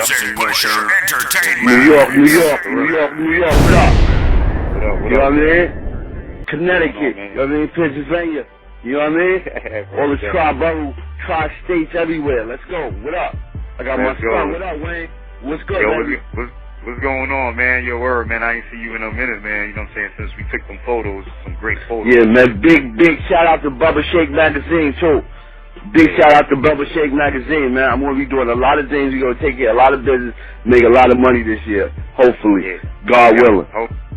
music, pleasure, entertainment. New York, what up? You know what I mean? Connecticut, you know what I mean? Pennsylvania, you know what I mean? All the tri-states everywhere. Let's go. What up? I got my son. What up, Wayne? What's good, baby? What's going on, man? Your word, man. I ain't see you in a minute, man. You know what I'm saying? Since we took them photos, some great photos. Yeah, man. Big shout out to Bubba Shake Magazine, too. Big shout out to Bubba Shake Magazine, man. I'm going to be doing a lot of things. We're going to take care of a lot of business, make a lot of money this year. Hopefully. Yeah. God willing.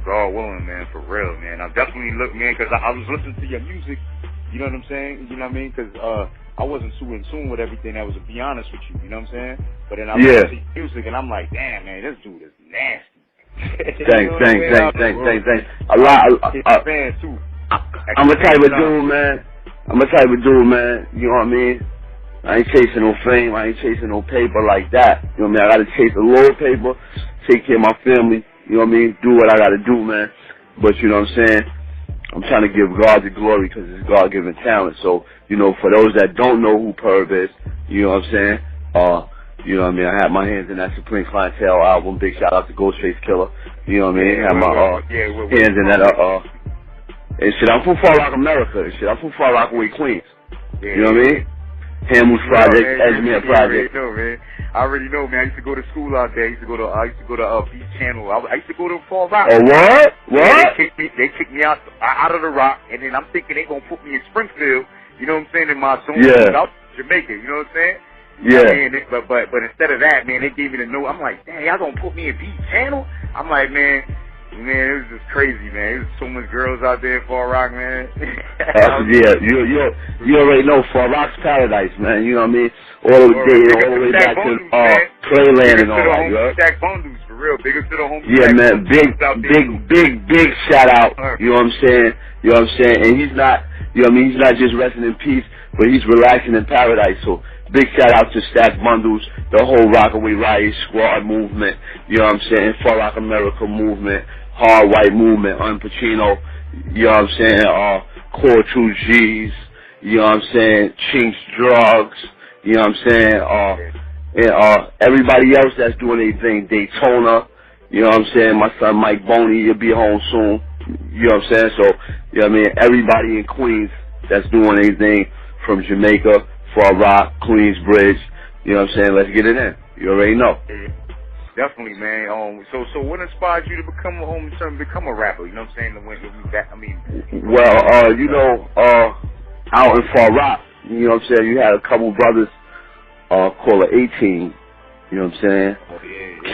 God willing, man. For real, man. I definitely look, man, because I was listening to your music. You know what I'm saying? You know what I mean? Because I wasn't too in tune with everything. I was, to be honest with you. You know what I'm saying? But then I listened to your music, and I'm like, damn, man, this dude is nasty. Thanks. A lot. Fan too. I'm a type of dude, man. You know what I mean? I ain't chasing no fame. I ain't chasing no paper like that. You know what I mean? I gotta chase a little paper, take care of my family. You know what I mean? Do what I gotta do, man. But you know what I'm saying? I'm trying to give God the glory because it's God-given talent. So, you know, for those that don't know who Perv is, you know what I'm saying? You know what I mean? I had my hands in that Supreme Clientele album. Big shout out to Ghostface Killer. You know what I mean? Had my hands in that and shit. I'm from Far Rock, America. And shit. I'm from Far Rockaway, Queens. You know what I mean? Hammond's Project, Edgemere Project. I already know, man. I used to go to school out there. I used to go to Beach Channel. I used to go to Far Rock. Oh, what? Yeah, they kicked me out of the Rock, and then I'm thinking they gonna put me in Springfield. You know what I'm saying? In my zone, out Jamaica. You know what I'm saying? Yeah. Man, but instead of that, man, they gave me the note. I'm like, dang, y'all gonna put me in Beach Channel? I'm like, man, it was just crazy, man. There's so much girls out there in Far Rock, man. Yeah, you already know Far Rock's paradise, man. You know what I mean? All the way back to Playland and all that. Stack bundles, for real. Biggest to the home. Yeah, man. Big shout out. You know what I'm saying? You know what I'm saying? And he's not, you know what I mean? He's not just resting in peace, but he's relaxing in paradise. So big shout out to Stack Bundles, the whole Rockaway Riot Squad movement. You know what I'm saying? Far Rock America movement, Hard White movement, Pacino. You know what I'm saying? Core True G's. You know what I'm saying? Chinks Drugs. You know what I'm saying? And everybody else that's doing their thing, Daytona. You know what I'm saying? My son Mike Boney, he'll be home soon. You know what I'm saying? So, you know what I mean? Everybody in Queens that's doing anything from Jamaica, Far Rock, Queensbridge. You know what I'm saying? Let's get it in. You already know. Definitely, man. So what inspired you to become a rapper? You know what I'm saying? Well, you know, out in Far Rock, you know what I'm saying? You had a couple brothers called an 18. You know what I'm saying?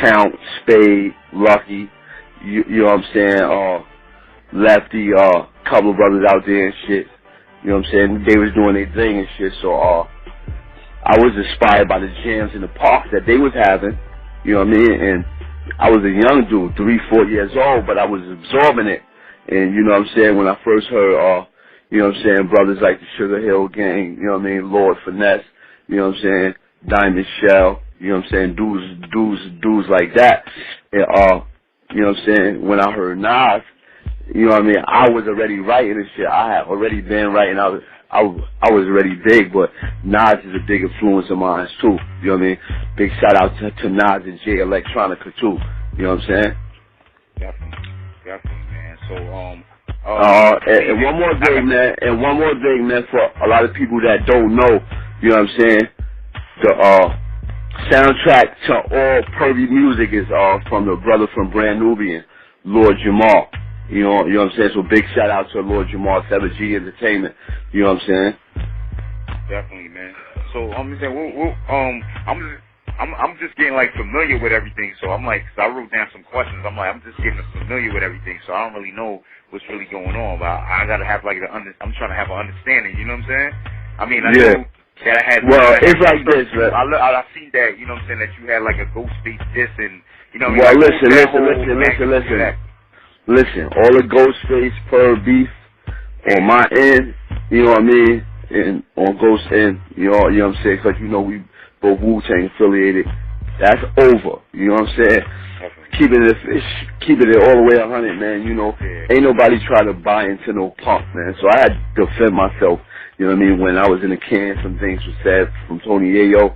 Count, Spade, Lucky. You know what I'm saying? Lefty, couple of brothers out there and shit. You know what I'm saying? They was doing their thing and shit. So I was inspired by the jams in the park that they was having. You know what I mean? And I was a young dude, 3-4 years old, but I was absorbing it. And you know what I'm saying? When I first heard, you know what I'm saying, brothers like the Sugar Hill Gang, you know what I mean, Lord Finesse, you know what I'm saying, Diamond Shell, you know what I'm saying, dudes like that. And you know what I'm saying, when I heard Nas, you know what I mean, I was already writing and shit. I had already been writing. I was already big, but Nas is a big influence of mine too. You know what I mean? Big shout out to Nas and Jay Electronica too. You know what I'm saying? Definitely, man. So and one more thing, man, for a lot of people that don't know, you know what I'm saying? The soundtrack to all Pervy music is from the brother from Brand Nubian, Lord Jamal. You know what I'm saying? So big shout out to Lord Jamal, 7G Entertainment. You know what I'm saying? Definitely, man. So I'm just getting like familiar with everything. So I'm like, I wrote down some questions. I'm just getting familiar with everything. So I don't really know what's really going on. But I gotta have like I'm trying to have an understanding. You know what I'm saying? I mean, I know that I had. Well, it's like this, man. I see that. You know what I'm saying? That you had like a Ghostface diss and you know. Well, listen. Listen, all the Ghostface Perv beef on my end, you know what I mean, and on Ghost end, you know what I'm saying, because you know we both Wu-Tang affiliated. That's over. You know what I'm saying? Keeping it all the way 100, man. You know, ain't nobody trying to buy into no punk, man. So I had to defend myself. You You know what I mean? When I was in the can, some things were said from Tony Yayo,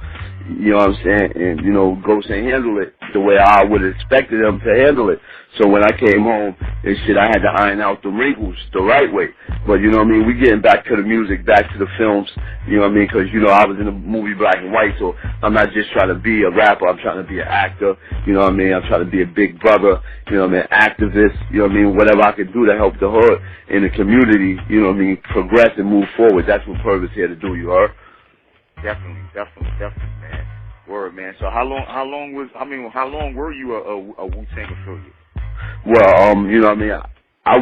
you know what I'm saying? And, you know, Ghost ain't handle it the way I would have expected them to handle it. So when I came home and shit, I had to iron out the wrinkles the right way. But, you know what I mean? We getting back to the music, back to the films, you know what I mean? Because, you know, I was in the movie Black and White, so I'm not just trying to be a rapper. I'm trying to be an actor, you know what I mean? I'm trying to be a big brother, you know what I mean? Activist, you know what I mean? Whatever I can do to help the hood in the community, you know what I mean? Progress and move forward. That's what Purb is here to do, you heard? Definitely, man. Word, man. So how long were you a Wu-Tang affiliate? Well, you know what I mean? I've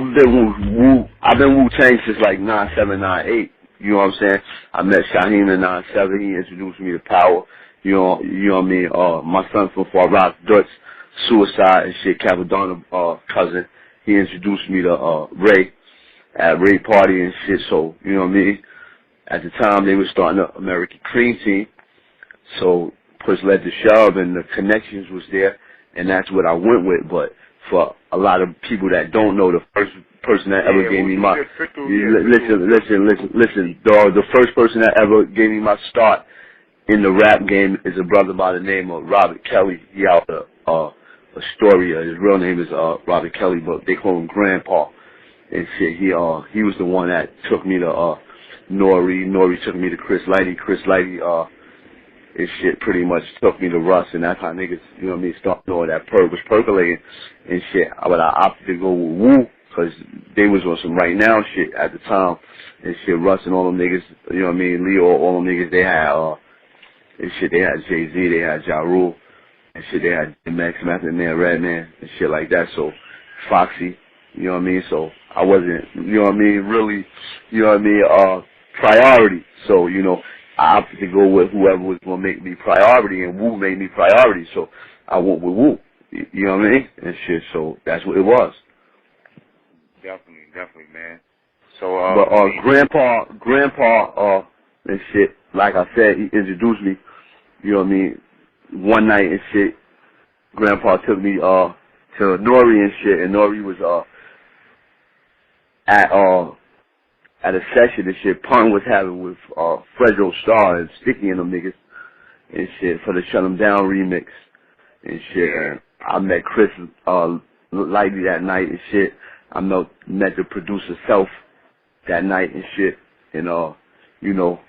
been Wu-Tang since like 97, 98. You know what I'm saying? I met Shaheem in 97. He introduced me to Power. You know what I mean? My son from Far Rock, Dutch, Suicide and shit, Capadonna, cousin. He introduced me to Ray at Ray Party and shit. So, you know what I mean? At the time, they were starting the American Cream Team. So, push led to shove, and the connections was there, and that's what I went with. But for a lot of people that don't know, the first person that ever gave me my listen, dog. The first person that ever gave me my start in the rap game is a brother by the name of Robert Kelly. He out Astoria. His real name is Robert Kelly, but they call him Grandpa and shit. He was the one that took me to Nori. Nori took me to Chris Lighty. Chris Lighty and shit pretty much took me to Russ, and that's how niggas, you know what I mean, start knowing that Purb was percolating and shit. But I opted to go with Wu, because they was on some right now shit at the time and shit. Russ and all them niggas, you know what I mean, Leo, all them niggas, they had, and shit, they had Jay-Z, they had Ja Rule, and shit, they had Max Method Man, Redman, and shit like that. So, Foxy, you know what I mean? So, I wasn't, you know what I mean, really, you know what I mean, priority. So, you know, I opted to go with whoever was going to make me priority, and Wu made me priority, so I went with Wu. You know what I mean? And shit, so that's what it was. Definitely, man. So, but, Grandpa, and shit, like I said, he introduced me, you know what I mean, one night and shit. Grandpa took me, to Nori and shit, and Nori was, at a session and shit Pun was having with Fredro Starr and Sticky and them niggas and shit for the Shut 'Em Down remix and shit. And I met Chris Lighty that night and shit. I met the producer Self that night and shit. And you know,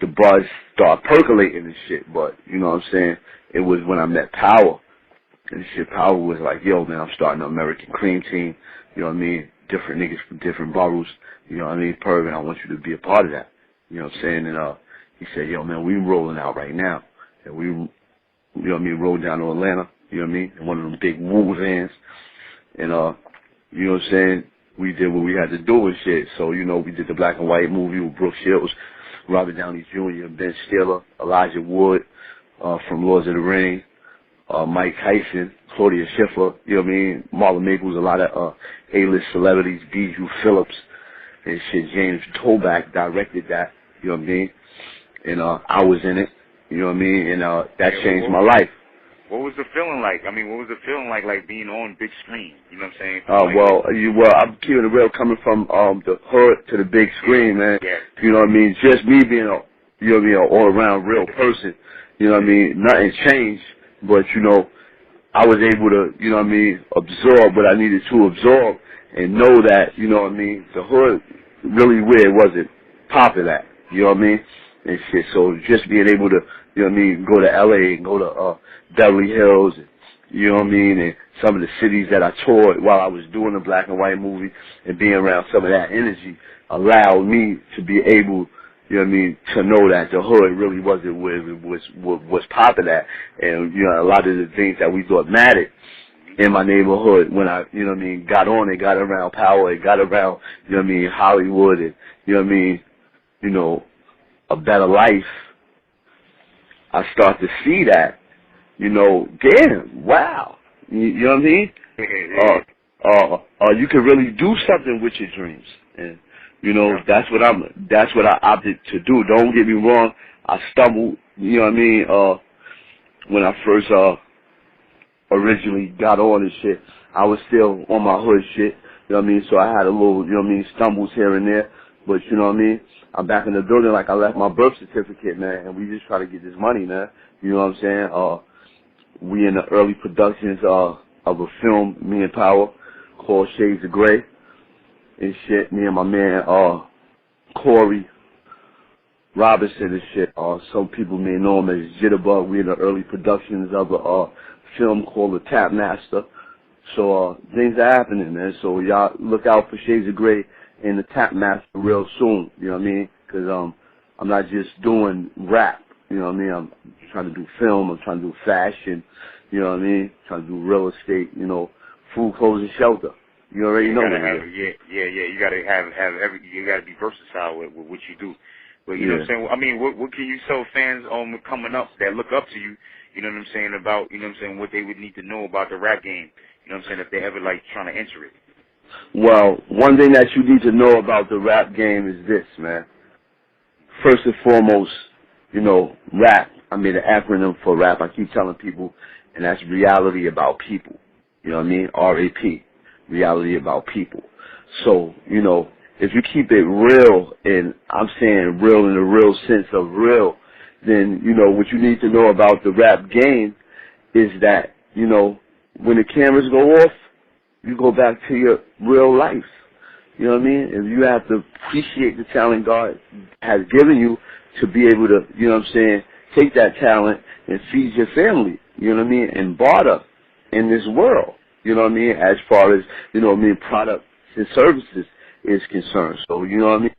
the buzz started percolating and shit. But you know what I'm saying? It was when I met Power and shit. Power was like, yo man, I'm starting an American Cream Team. You know what I mean? Different niggas from different boroughs, you know what I mean, Purb, and I want you to be a part of that. You know what I'm saying? And he said, yo man, we rolling out right now. And we, you know what I mean, rolled down to Atlanta, you know what I mean, in one of them big Wu vans. And you know what I'm saying, we did what we had to do and shit. So, you know, we did the Black and White movie with Brooke Shields, Robert Downey Jr., Ben Stiller, Elijah Wood from Lords of the Ring, Mike Tyson, Claudia Schiffer, you know what I mean, Marlon Maples, a lot of A-list celebrities, Bijou Phillips, and shit. James Toback directed that, you know what I mean, and I was in it, you know what I mean, and that changed my life. What was the feeling like? I mean, what was the feeling like being on big screen? You know what I'm saying? Well, I'm keeping it real, coming from the hood to the big screen, man. Yeah. You know what I mean? Just me being you know what I mean, an all-around real person. You know what I mean? Nothing changed, but you know, I was able to, you know what I mean, absorb what I needed to absorb and know that, you know what I mean, the hood really where it wasn't popping at, you know what I mean, and shit. So just being able to, you know what I mean, go to LA and go to Beverly Hills, and, you know what I mean, and some of the cities that I toured while I was doing the Black and White movie and being around some of that energy allowed me to be able, you know what I mean, to know that the hood really wasn't where it was popping at. And, you know, a lot of the things that we thought mattered in my neighborhood when I, you know what I mean, got on and got around Power and got around, you know what I mean, Hollywood and, you know what I mean, you know, a better life, I start to see that, you know, damn, wow. You know what I mean? You can really do something with your dreams. And, you know, that's what I opted to do. Don't get me wrong, I stumbled, you know what I mean, when I first originally got on and shit. I was still on my hood shit, you know what I mean? So I had a little, you know what I mean, stumbles here and there. But you know what I mean? I'm back in the building like I left my birth certificate, man, and we just try to get this money, man. You know what I'm saying? We in the early productions of a film, me and Power, called Shades of Grey and shit. Me and my man, Corey Robinson and shit. Some people may know him as Jitterbug. We in the early productions of a film called The Tap Master. So things are happening, man. So y'all look out for Shades of Grey and The Tap Master real soon. You know what I mean? Because I'm not just doing rap. You know what I mean? I'm trying to do film. I'm trying to do fashion. You know what I mean? Trying to do real estate. You know, food, clothes, and shelter. You already know that. You gotta have every. You gotta be versatile with what you do. But you know what I'm saying? I mean, what can you tell fans coming up that look up to you? You know what I'm saying about what they would need to know about the rap game. You know what I'm saying, if they ever like trying to enter it. Well, one thing that you need to know about the rap game is this, man. First and foremost, you know, rap. I mean, the acronym for rap. I keep telling people, and that's reality about people. You know what I mean? RAP. Reality about people. So, you know, if you keep it real, and I'm saying real in the real sense of real, then, you know, what you need to know about the rap game is that, you know, when the cameras go off, you go back to your real life. You know what I mean? And you have to appreciate the talent God has given you to be able to, you know what I'm saying, take that talent and feed your family, you know what I mean, and barter in this world, you know what I mean, as far as, you know what I mean, products and services is concerned. So, you know what I mean?